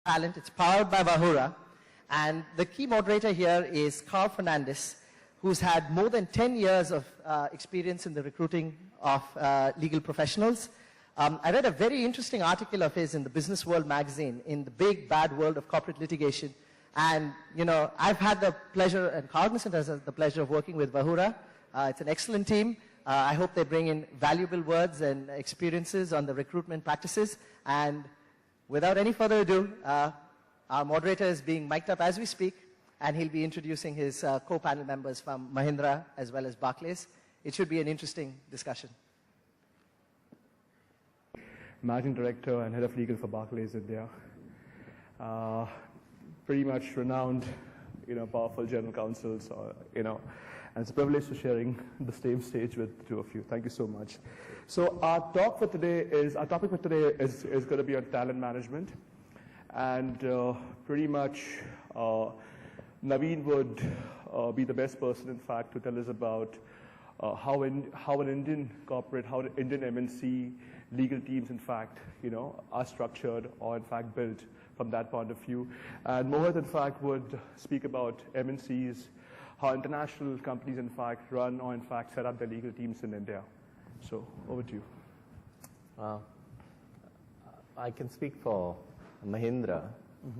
Talent. It's powered by Vahura. And the key moderator here is Carl Fernandez, who's had more than 10 years of experience in the recruiting of legal professionals. I read a very interesting article of his in the Business World magazine, in the big bad world of corporate litigation. And, you know, I've had the pleasure, and Cognizant has the pleasure of working with Vahura. It's an excellent team. I hope they bring in valuable words and experiences on the recruitment practices. And without any further ado, our moderator is being mic'd up as we speak, and he'll be introducing his co-panel members from Mahindra as well as Barclays. It should be an interesting discussion. Managing Director and Head of Legal for Barclays India. Pretty much renowned, powerful general counsels, and it's a privilege to sharing the same stage with the two of you. Thank you so much. So our topic for today is going to be on talent management, and pretty much Naveen would be the best person, in fact, to tell us about how an Indian corporate, how Indian MNC legal teams, in fact, are structured or, in fact, built from that point of view. And Mohit, in fact, would speak about MNCs, how international companies, in fact, run or, in fact, set up their legal teams in India. So, over to you. I can speak for Mahindra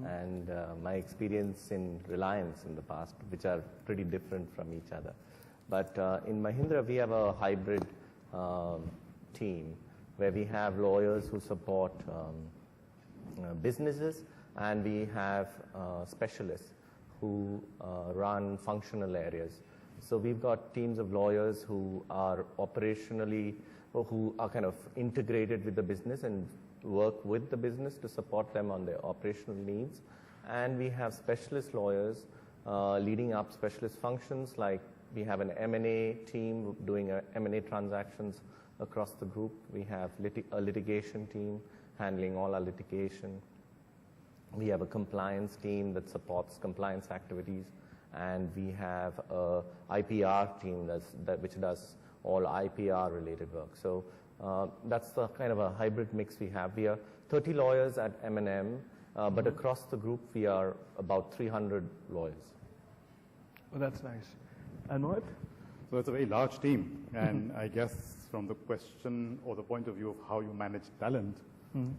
and my experience in Reliance in the past, which are pretty different from each other. But in Mahindra, we have a hybrid team where we have lawyers who support businesses, and we have specialists who run functional areas. So we've got teams of lawyers who are operationally, or who are kind of integrated with the business and work with the business to support them on their operational needs. And we have specialist lawyers leading up specialist functions, like we have an M&A team doing M&A transactions across the group. We have a litigation team handling all our litigation. We have a compliance team that supports compliance activities, and we have a IPR team which does all IPR related work. So that's the kind of a hybrid mix we have. We are 30 lawyers at M&M, but across the group we are about 300 lawyers. Well, that's nice. And Mohit? So it's a very large team, and I guess from the question or the point of view of how you manage talent,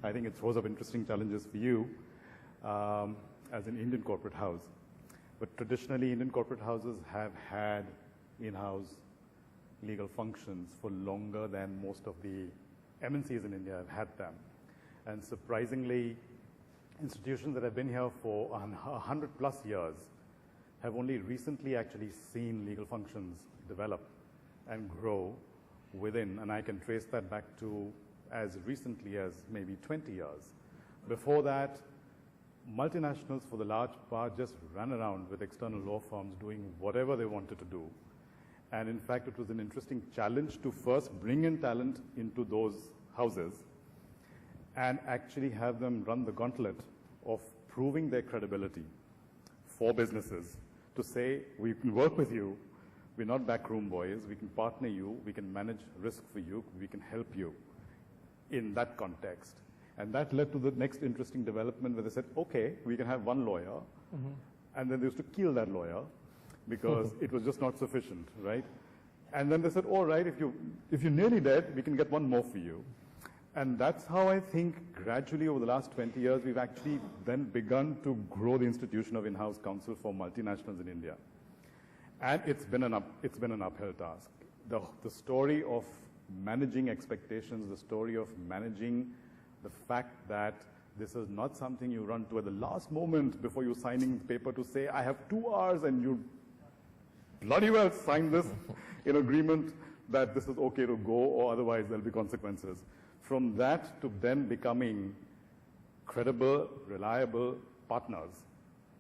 I think it throws up interesting challenges for you as an Indian corporate house. But traditionally, Indian corporate houses have had in-house legal functions for longer than most of the MNCs in India have had them. And surprisingly, institutions that have been here for 100 plus years have only recently actually seen legal functions develop and grow within, and I can trace that back to as recently as maybe 20 years. Before that, multinationals for the large part just ran around with external law firms doing whatever they wanted to do. And in fact, it was an interesting challenge to first bring in talent into those houses and actually have them run the gauntlet of proving their credibility for businesses to say, we can work with you, we're not backroom boys, we can partner you, we can manage risk for you, we can help you in that context. And that led to the next interesting development where they said, okay, we can have one lawyer, and then they used to kill that lawyer because it was just not sufficient, right? And then they said, all right, if you're nearly dead, we can get one more for you. And that's how I think gradually over the last 20 years, we've actually then begun to grow the institution of in-house counsel for multinationals in India. And it's been an uphill task. The story of managing expectations, the story of managing the fact that this is not something you run to at the last moment before you're signing the paper to say, I have 2 hours, and you bloody well sign this in agreement that this is okay to go, or otherwise there'll be consequences. From that to then becoming credible, reliable partners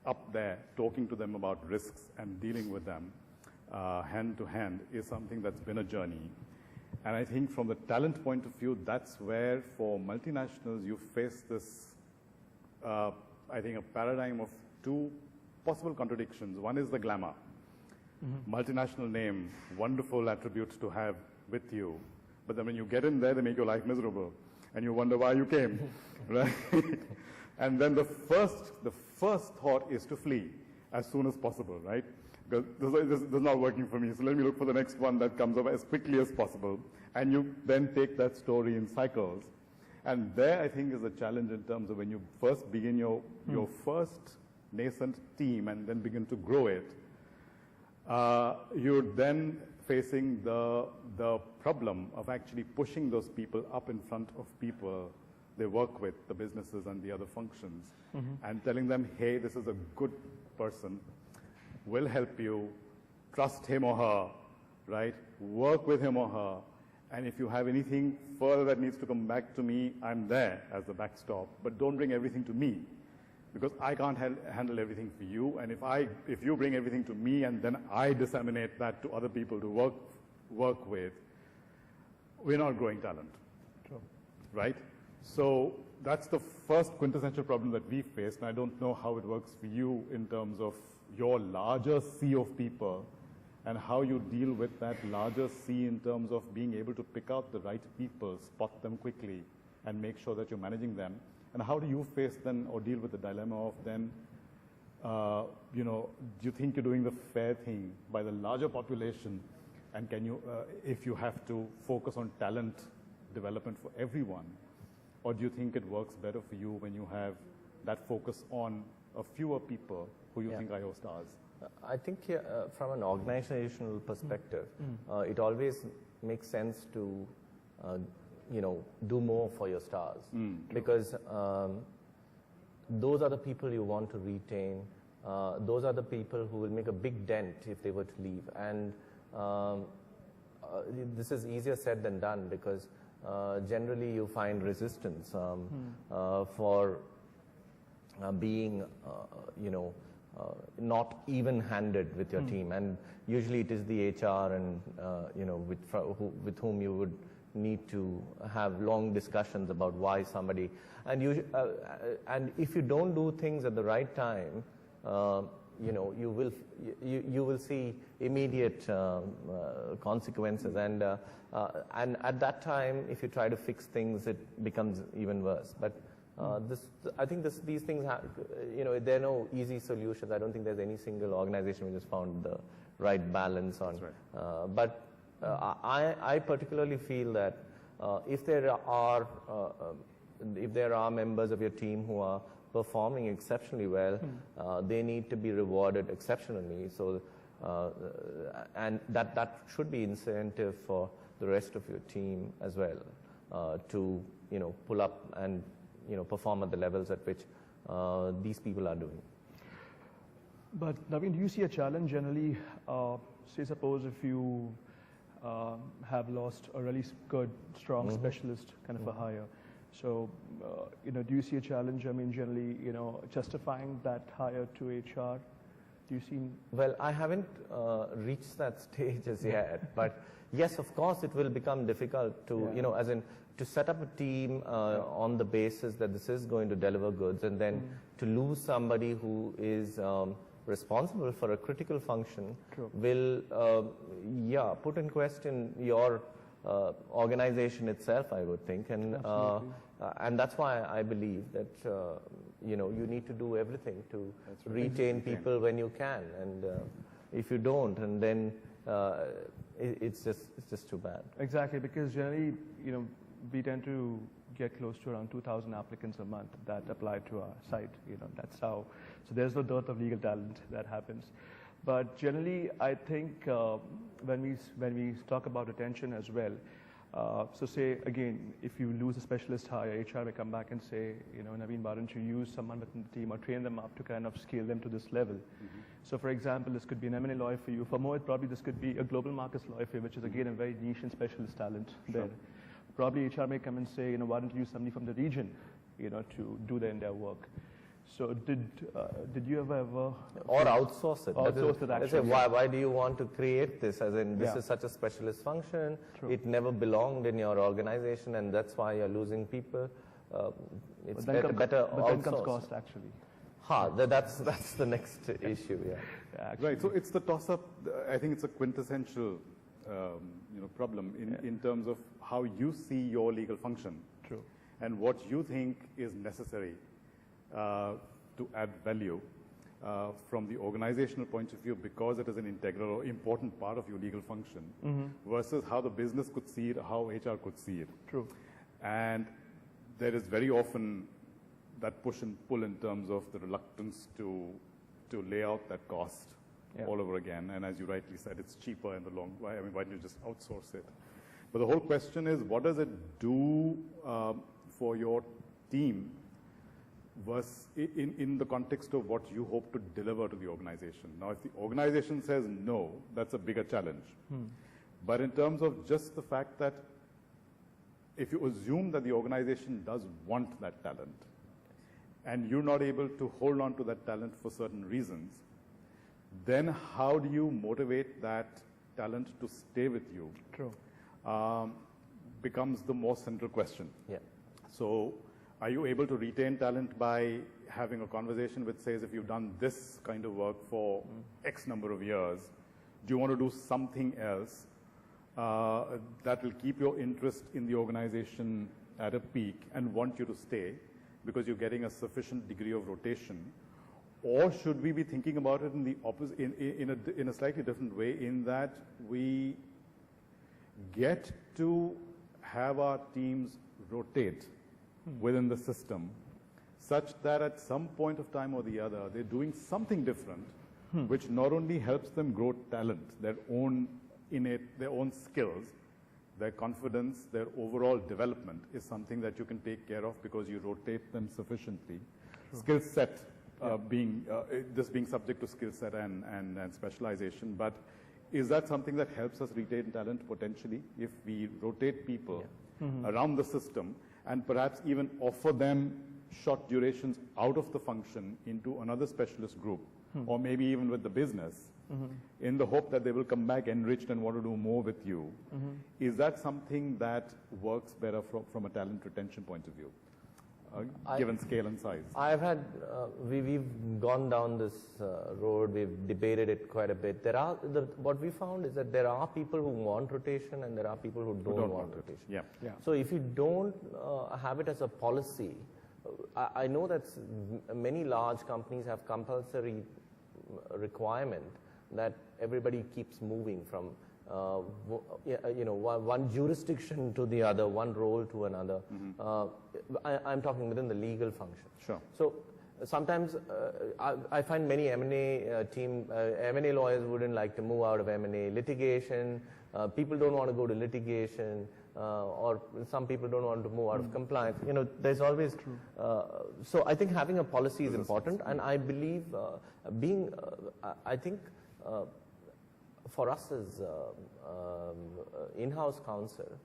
up there, talking to them about risks and dealing with them hand to hand is something that's been a journey. And I think from the talent point of view, that's where for multinationals you face this, I think, a paradigm of two possible contradictions. One is the glamour. Multinational name, wonderful attributes to have with you. But then when you get in there, they make your life miserable. And you wonder why you came, right? And then the first thought is to flee as soon as possible, right? Because this is not working for me, so let me look for the next one that comes up as quickly as possible. And you then take that story in cycles. And there, I think, is a challenge in terms of when you first begin your first nascent team and then begin to grow it, you're then facing the problem of actually pushing those people up in front of people they work with, the businesses and the other functions, and telling them, hey, this is a good person, will help you, trust him or her, right? Work with him or her, and if you have anything further that needs to come back to me, I'm there as the backstop, but don't bring everything to me, because I can't handle everything for you, and if you bring everything to me and then I disseminate that to other people to work with, we're not growing talent, right? So that's the first quintessential problem that we faced, and I don't know how it works for you in terms of your larger sea of people and how you deal with that larger sea in terms of being able to pick out the right people, spot them quickly, and make sure that you're managing them. And how do you face then or deal with the dilemma of then, do you think you're doing the fair thing by the larger population? And can you, if you have to focus on talent development for everyone, or do you think it works better for you when you have that focus on a fewer people who you think are your stars? I think from an organizational perspective, it always makes sense to, do more for your stars, because those are the people you want to retain. Those are the people who will make a big dent if they were to leave. And this is easier said than done, because generally you find resistance for being, not even-handed with your team, and usually it is the HR and with whom you would need to have long discussions about why somebody, and and if you don't do things at the right time, you will see immediate consequences, and at that time, if you try to fix things, it becomes even worse. But I think these things have, there are no easy solutions. I don't think there's any single organization which has found the right balance on. Right. But I particularly feel that if there are members of your team who are performing exceptionally well, they need to be rewarded exceptionally. So, and that should be incentive for the rest of your team as well, to pull up and perform at the levels at which these people are doing. But Naveen, do you see a challenge generally? Say, suppose if you have lost a really good, strong specialist kind of a hire. So, do you see a challenge? I mean, generally, justifying that hire to HR. Do you see? Well, I haven't reached that stage as yet, but yes, of course, it will become difficult to, as in to set up a team on the basis that this is going to deliver goods, and then to lose somebody who is responsible for a critical function will, put in question your organization itself, I would think, and that's why I believe that you need to do everything to retain people when you can, and if you don't, and then it's just too bad. Exactly, because generally, we tend to get close to around 2,000 applicants a month that apply to our site. That's how. So there's no dearth of legal talent that happens. But generally, I think when we talk about retention as well, so say again, if you lose a specialist hire, HR may come back and say, Naveen, why don't you use someone within the team or train them up to kind of scale them to this level? So for example, this could be an M&A lawyer for you. For Mohit, probably this could be a global markets lawyer for you, which is again a very niche and specialist talent there. Probably HR may come and say, why don't you use somebody from the region, to do the India work. So did you ever or outsource it? Outsource it, actually. Say, why do you want to create this? As in, this is such a specialist function. It never belonged in your organization, and that's why you're losing people. It's better outsource. But then comes cost, actually. That's the next issue. Yeah. Right. So it's the toss-up. I think it's a quintessential, problem in terms of how you see your legal function. True. And what you think is necessary to add value from the organizational point of view because it is an integral or important part of your legal function versus how the business could see it, how HR could see it. True. And there is very often that push and pull in terms of the reluctance to lay out that cost all over again. And as you rightly said, it's cheaper in the long run. I mean, why don't you just outsource it? But the whole question is, what does it do for your team versus in the context of what you hope to deliver to the organization? Now, if the organization says no, that's a bigger challenge. But in terms of just the fact that if you assume that the organization does want that talent, and you're not able to hold on to that talent for certain reasons, then how do you motivate that talent to stay with you? True. Becomes the more central question. Yeah. So are you able to retain talent by having a conversation which says, if you've done this kind of work for X number of years, do you want to do something else that will keep your interest in the organization at a peak and want you to stay because you're getting a sufficient degree of rotation? Or should we be thinking about it in the opposite, in a slightly different way, in that we get to have our teams rotate within the system such that at some point of time or the other, they're doing something different, which not only helps them grow talent, their own innate, their own skills, their confidence, their overall development is something that you can take care of because you rotate them sufficiently. Skill set this being subject to skill set and specialization, but is that something that helps us retain talent potentially if we rotate people around the system and perhaps even offer them short durations out of the function into another specialist group or maybe even with the business in the hope that they will come back enriched and want to do more with you? Is that something that works better from a talent retention point of view? Given scale and size. I've had, we've gone down this road, we've debated it quite a bit. What we found is that there are people who want rotation and there are people who don't want rotation. Yeah. So if you don't have it as a policy, I know that many large companies have compulsory requirement that everybody keeps moving from one jurisdiction to the other, one role to another. I'm talking within the legal function. Sure. So sometimes I find many M&A M&A lawyers wouldn't like to move out of M&A. Litigation, people don't want to go to litigation, or some people don't want to move out of compliance. There's always. So I think having a policy is important, and I believe I think. For us as in-house counsel,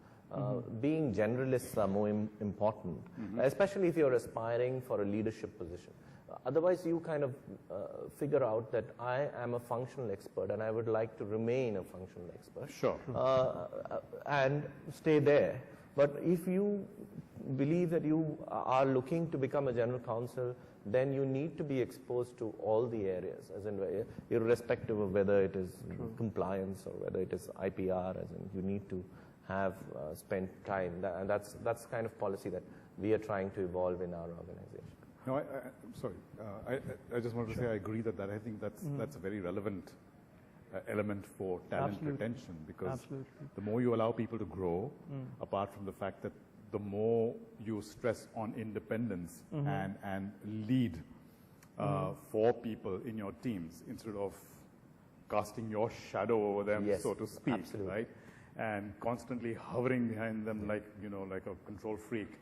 being generalists are more important, especially if you're aspiring for a leadership position. Otherwise, you kind of figure out that I am a functional expert and I would like to remain a functional expert. Sure. And stay there. But if you believe that you are looking to become a general counsel, then you need to be exposed to all the areas, as in irrespective of whether it is compliance or whether it is IPR, as in you need to have spent time. And that's kind of policy that we are trying to evolve in our organization. No, I'm sorry. I just want to say I agree that I think that's a very relevant element for talent retention, because the more you allow people to grow, apart from the fact that the more you stress on independence and lead for people in your teams instead of casting your shadow over them, so to speak, right? And constantly hovering behind them like a control freak.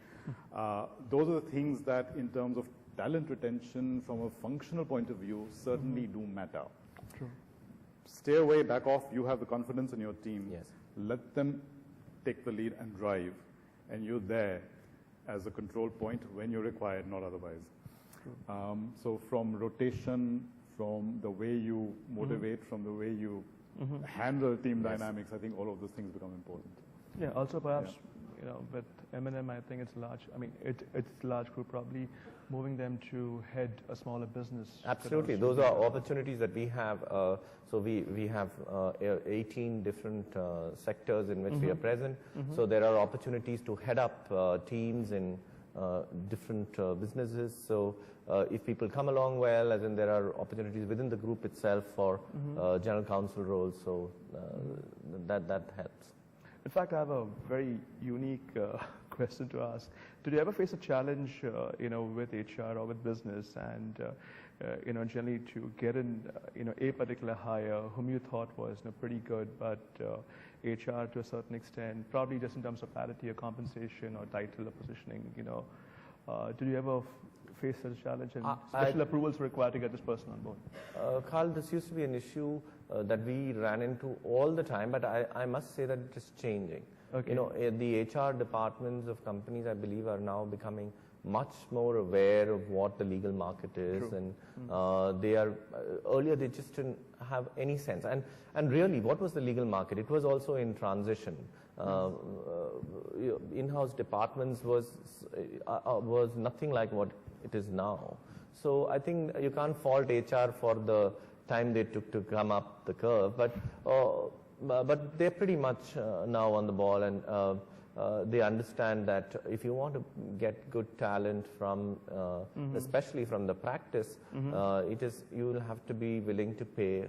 Those are the things that, in terms of talent retention from a functional point of view, certainly do matter. True. Stay away, back off. You have the confidence in your team. Yes. Let them take the lead and drive. And you're there as a control point when you're required, not otherwise. So from rotation, from the way you motivate, from the way you handle team dynamics, I think all of those things become important. Yeah, also perhaps, with M&M, I think it's large. I mean, it's a large group, probably moving them to head a smaller business. Absolutely. Those are opportunities that we have. So we have 18 different sectors in which we are present. So there are opportunities to head up teams in different businesses. So if people come along well, as in there are opportunities within the group itself for general counsel roles, so that helps. In fact, I have a very unique question to ask. Did you ever face a challenge, with HR or with business, and generally to get in, a particular hire whom you thought was pretty good, but HR to a certain extent, probably just in terms of parity or compensation or title or positioning, did you ever face such a challenge, and special approvals required to get this person on board? Carl, this used to be an issue that we ran into all the time, but I must say that it is changing. Okay. The HR departments of companies, I believe, are now becoming much more aware of what the legal market is. True. And they are, earlier they just didn't have any sense. And really, what was the legal market? It was also in transition. In-house departments was nothing like what it is now. So I think you can't fault HR for the time they took to come up the curve, but they're pretty much now on the ball, and they understand that if you want to get good talent from, especially from the practice, you'll have to be willing to pay.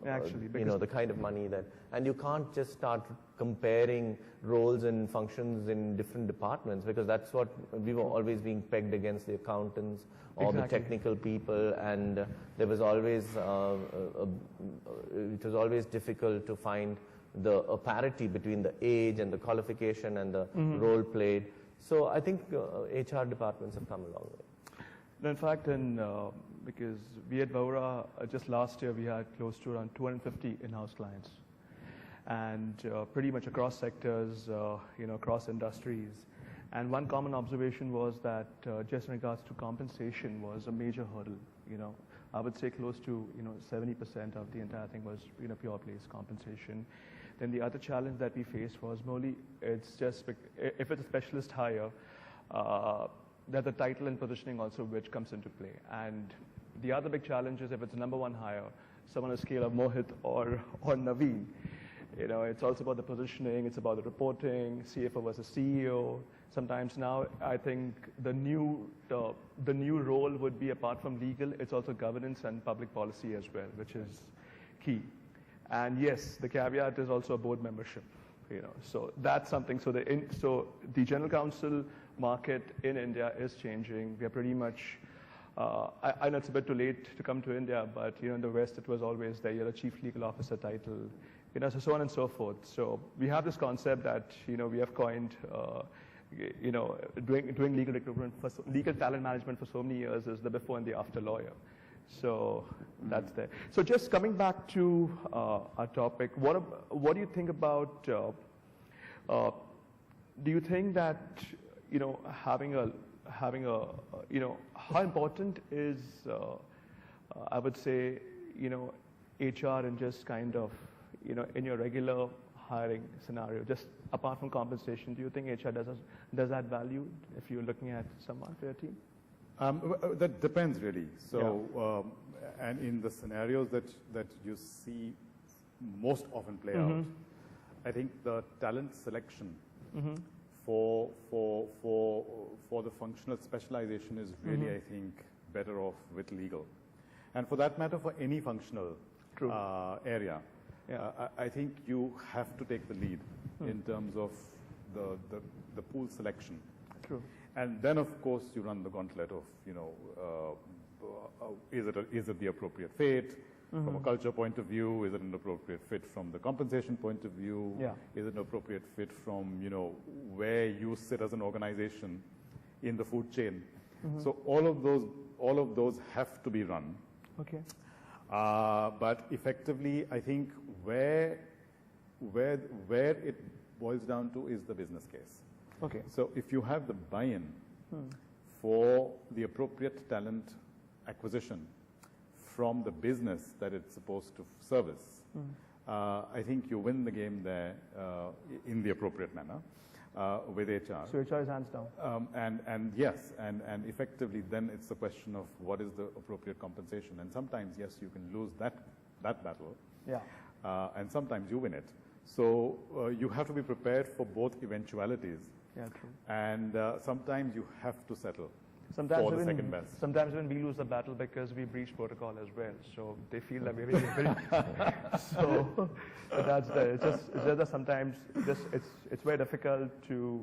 Actually, the kind of money that, and you can't just start comparing roles and functions in different departments, because that's what we were always being pegged against, the accountants or the technical people, and there was always it was always difficult to find a parity between the age and the qualification and the role played. So I think HR departments have come a long way. In fact, because we at Vahura, just last year, we had close to around 250 in-house clients, and pretty much across sectors, across industries. And one common observation was that just in regards to compensation was a major hurdle. I would say close to 70% of the entire thing was pure place compensation. Then the other challenge that we faced was merely it's just if it's a specialist hire, that the title and positioning also which comes into play. And the other big challenge is if it's a number one hire, someone on a scale of Mohit or Naveen, it's also about the positioning, it's about the reporting, CFO versus CEO. Sometimes now I think the new role would be, apart from legal, it's also governance and public policy as well, which is key. And yes, the caveat is also a board membership. So that's something. So the general counsel market in India is changing. We are pretty much. I know it's a bit too late to come to India, but in the West it was always there. You're a chief legal officer title, so on and so forth. So we have this concept that we have coined. Doing legal recruitment, legal talent management for so many years is the before and the after lawyer. So that's there. So just coming back to our topic, what do you think about? Do you think that having a how important is I would say HR and just kind of in your regular hiring scenario, just apart from compensation, do you think HR does that value if you're looking at someone for your team? That depends really. So, and in the scenarios that you see most often play out, I think the talent selection for the functional specialization is really, I think, better off with legal, and for that matter, for any functional area. I think you have to take the lead in terms of the pool selection. True. And then, of course, you run the gauntlet of, is it the appropriate fit from a culture point of view? Is it an appropriate fit from the compensation point of view? Yeah. Is it an appropriate fit from, where you sit as an organization in the food chain? So all of those have to be run. Okay. But effectively, I think where it boils down to is the business case. Okay. So if you have the buy-in for the appropriate talent acquisition from the business that it's supposed to service, I think you win the game there in the appropriate manner with HR. So HR is hands down. And yes, and effectively then it's the question of what is the appropriate compensation. And sometimes, yes, you can lose that battle. Yeah. And sometimes you win it. So you have to be prepared for both eventualities. Yeah, true. And sometimes you have to settle Sometimes for the even, second best. sometimes when we lose the battle because we breach protocol as well, so they feel that we're very so that's the, it's just that sometimes it's very difficult to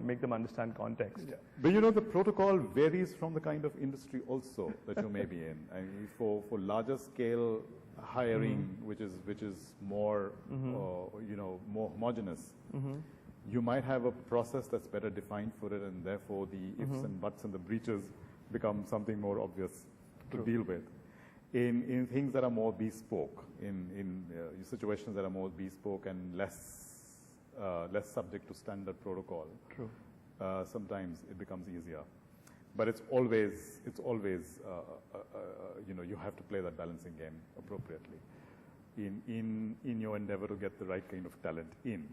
make them understand context. Yeah. But the protocol varies from the kind of industry also that you may be in. I mean, for larger scale hiring, which is more more homogeneous. You might have a process that's better defined for it, and therefore the ifs and buts and the breaches become something more obvious to deal with. In things that are more bespoke, in situations that are more bespoke and less subject to standard protocol, True. Sometimes it becomes easier. But it's always you have to play that balancing game appropriately in your endeavor to get the right kind of talent in.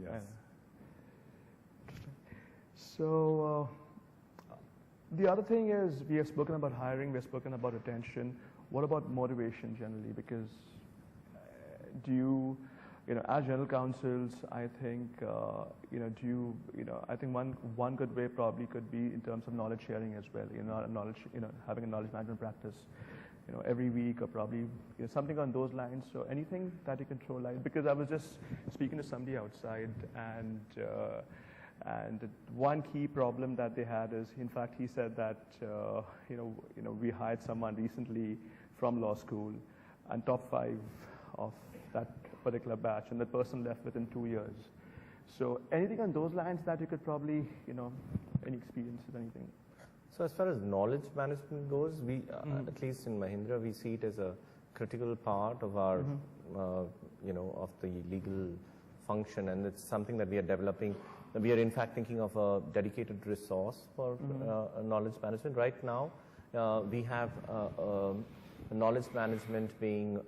Yes. Interesting. So the other thing is, we have spoken about hiring, we have spoken about retention. What about motivation generally? Because do you, as general counsels, I think, I think one good way probably could be in terms of knowledge sharing as well. Having a knowledge management practice. Every week or probably something on those lines. So anything that you can throw light, because I was just speaking to somebody outside, and one key problem that they had is, in fact, he said that we hired someone recently from law school, and top 5 of that particular batch, and the person left within 2 years. So anything on those lines that you could probably any experiences, anything. So as far as knowledge management goes, we, at least in Mahindra, we see it as a critical part of our, of the legal function, and it's something that we are developing. We are in fact thinking of a dedicated resource for knowledge management. Right now, we have knowledge management being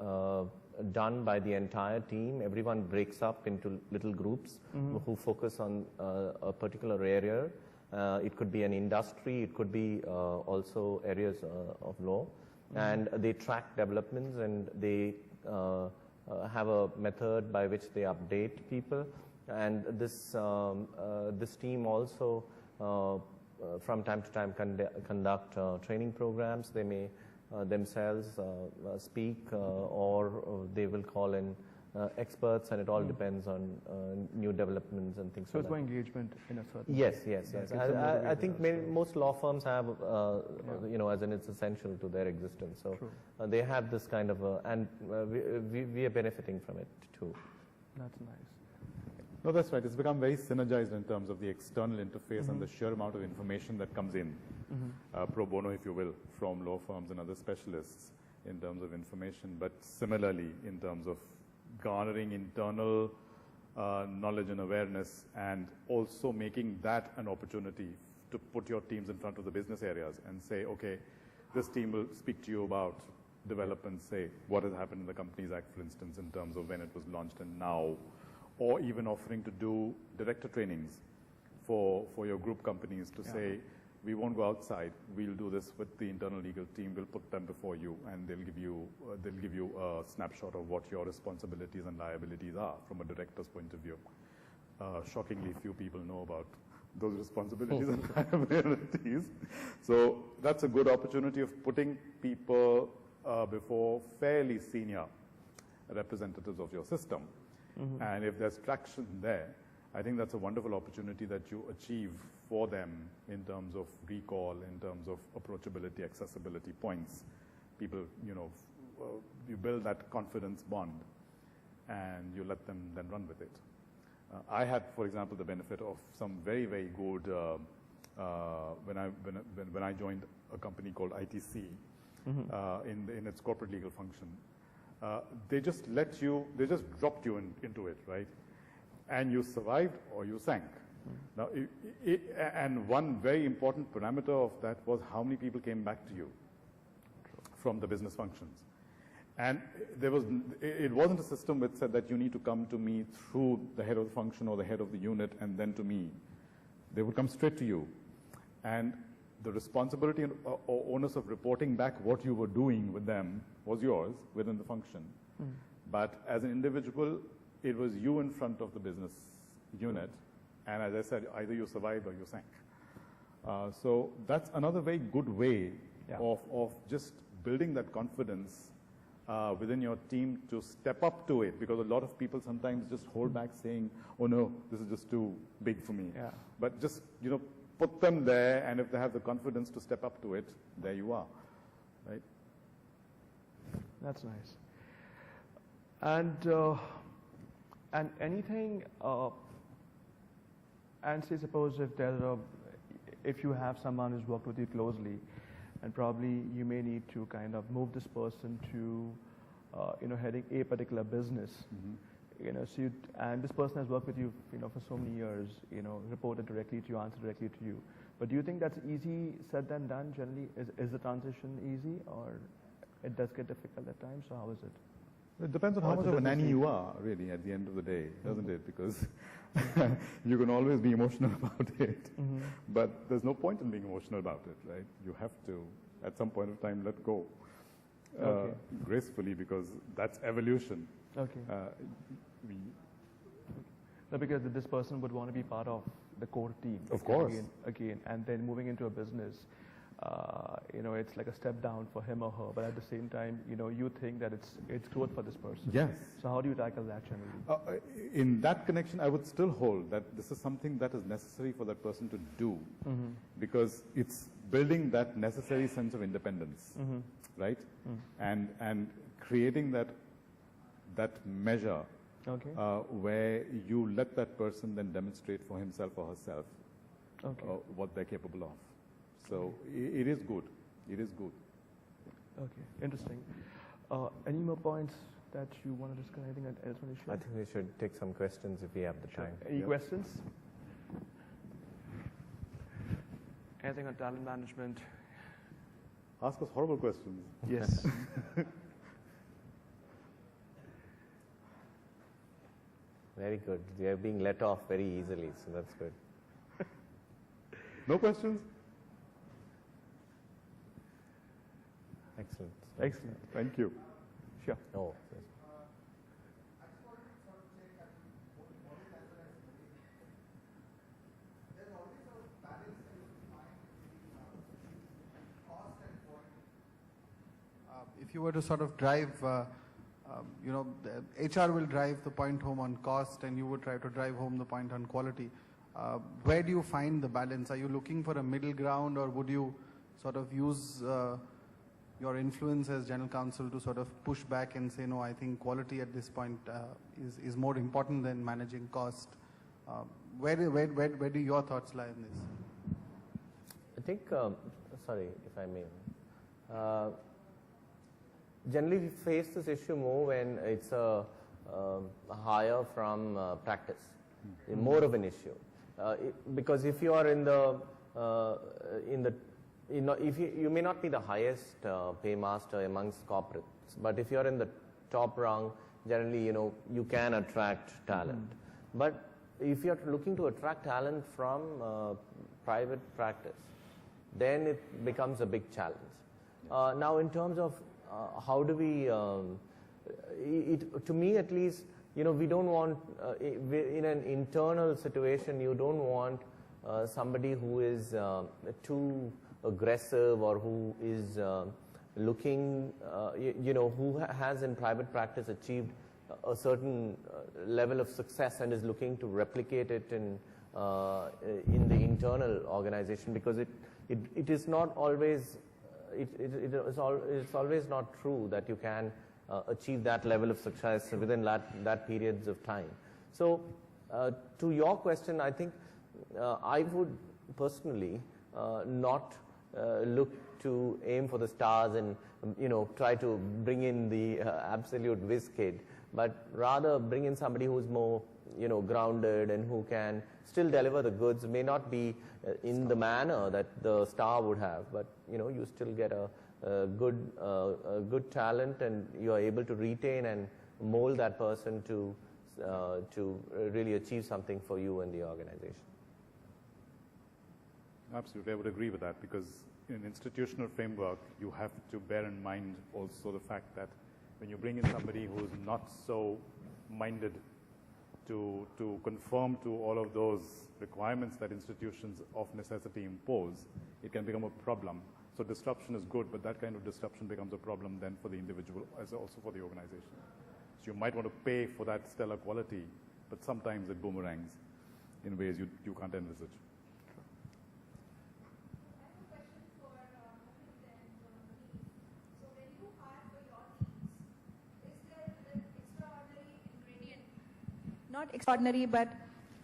done by the entire team. Everyone breaks up into little groups who focus on a particular area. It could be an industry, it could be also areas of law, and they track developments, and they have a method by which they update people. And this this team also from time to time conduct training programs. They may themselves speak, or they will call in experts, and it all depends on new developments and things So like it's that. more engagement in a certain Yes. That gives them I think motivation. most law firms have, as in it's essential to their existence. So they have this kind of, and we are benefiting from it too. That's nice. No, that's right. It's become very synergized in terms of the external interface and the sheer amount of information that comes in, pro bono, if you will, from law firms and other specialists in terms of information, but similarly in terms of garnering internal knowledge and awareness, and also making that an opportunity to put your teams in front of the business areas and say, okay, this team will speak to you about developments, say, what has happened in the Companies Act, for instance, in terms of when it was launched and now, or even offering to do director trainings for your group companies to say, we won't go outside, we'll do this with the internal legal team, we'll put them before you, and they'll give you a snapshot of what your responsibilities and liabilities are from a director's point of view. Shockingly, few people know about those responsibilities and liabilities. So that's a good opportunity of putting people before fairly senior representatives of your system. And if there's traction there, I think that's a wonderful opportunity that you achieve for them in terms of recall, in terms of approachability, accessibility points. People, you build that confidence bond, and you let them then run with it. I had, for example, the benefit of some very, very good, when I joined a company called ITC in its corporate legal function. They just dropped you into it, right? And you survived or you sank. Now, and one very important parameter of that was how many people came back to you from the business functions. And it wasn't a system which said that you need to come to me through the head of the function or the head of the unit and then to me. They would come straight to you. And the responsibility or onus of reporting back what you were doing with them was yours within the function. But as an individual, it was you in front of the business unit. And as I said, either you survived or you sank. So that's another very good way Yeah. of just building that confidence within your team to step up to it, because a lot of people sometimes just hold back saying, oh no, this is just too big for me. Yeah. But just, put them there, and if they have the confidence to step up to it, there you are, right? That's nice. And anything, and say suppose if you have someone who's worked with you closely, and probably you may need to kind of move this person to, heading a particular business. So and this person has worked with you, for so many years, reported directly to you, answered directly to you. But do you think that's easy said than done generally? Is the transition easy, or it does get difficult at times? So how is it? It depends on Or how it's much a of a business nanny need. you are, really, at the end of the day, doesn't it? Because you can always be emotional about it, but there's no point in being emotional about it, right? You have to, at some point of time, let go gracefully, because that's evolution. Okay. We, No, because this person would want to be part of the core team. Of course. Again, and then moving into a business, it's like a step down for him or her. But at the same time, you think that it's growth for this person. yes. So how do you tackle that generally? In that connection, I would still hold that this is something that is necessary for that person to do, because it's building that necessary sense of independence, right? And creating that measure Okay. where you let that person then demonstrate for himself or herself Okay. what they're capable of. So it is good. It is good. Okay. Interesting. Any more points that you want to discuss? Anything else want to share? I think we should take some questions if we have the time. Any Yep. questions? Anything on talent management? Ask us horrible questions. Yes. Very good. They are being let off very easily, so that's good. No questions? Excellent. Excellent. Thank you. Sure. Oh, yes. If you were to sort of drive, the HR will drive the point home on cost, and you would try to drive home the point on quality. Where do you find the balance? Are you looking for a middle ground, or would you sort of use your influence as general counsel to sort of push back and say, no, I think quality at this point is more important than managing cost? Where do your thoughts lie in this? I think, sorry if I may. Generally, we face this issue more when it's a hire from practice, more of an issue. Because if you are if you may not be the highest paymaster amongst corporates, but if you are in the top rung, generally, you can attract talent. But if you are looking to attract talent from private practice, then it becomes a big challenge. Now, in terms of how do we, to me at least, we don't want, in an internal situation, you don't want somebody who is too aggressive, or who is looking, who has in private practice achieved a certain level of success and is looking to replicate it in the internal organization, because it is not always, it's always not true that you can achieve that level of success within that periods of time. So to your question, I think I would personally not look to aim for the stars and try to bring in the absolute whiz kid, but rather bring in somebody who's more grounded and who can still deliver the goods. May not be in the manner that the star would have, but you still get a good talent, and you are able to retain and mold that person to really achieve something for you and the organization. Absolutely, I would agree with that, because in an institutional framework, you have to bear in mind also the fact that when you bring in somebody who's not so minded to conform to all of those requirements that institutions of necessity impose, it can become a problem. So disruption is good, but that kind of disruption becomes a problem then for the individual as also for the organization. So you might want to pay for that stellar quality, but sometimes it boomerangs in ways you can't envisage. Not extraordinary, but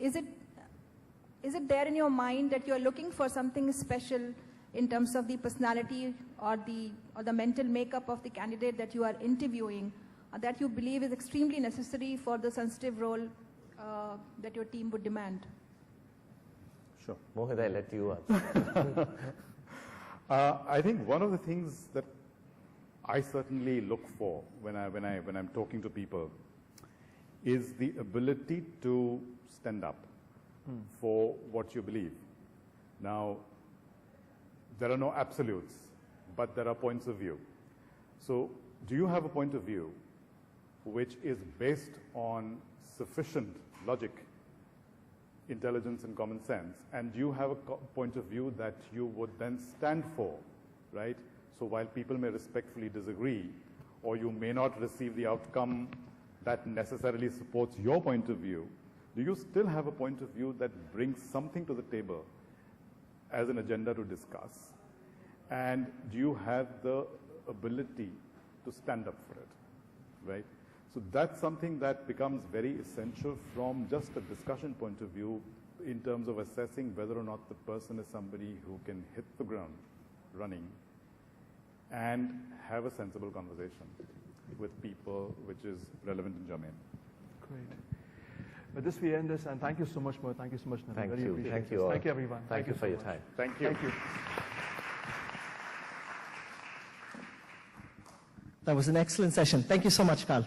is it there in your mind that you are looking for something special in terms of the personality or the mental makeup of the candidate that you are interviewing, that you believe is extremely necessary for the sensitive role that your team would demand? Sure. Mohit, I let you answer. I think one of the things that I certainly look for when I'm talking to people is the ability to stand up for what you believe. Now, there are no absolutes, but there are points of view. So, do you have a point of view which is based on sufficient logic, intelligence, and common sense? And do you have a point of view that you would then stand for, right? So, while people may respectfully disagree, or you may not receive the outcome that necessarily supports your point of view, do you still have a point of view that brings something to the table as an agenda to discuss? And do you have the ability to stand up for it, right? So that's something that becomes very essential from just a discussion point of view in terms of assessing whether or not the person is somebody who can hit the ground running and have a sensible conversation with people which is relevant and germane. Great. With this, we end this, and thank you so much, Mo. Thank you so much, Naveen. Thank Very you. appreciate Thank this. you all. Thank you, everyone. Thank you so for your much. time. Thank you. Thank you. That was an excellent session. Thank you so much, Carl.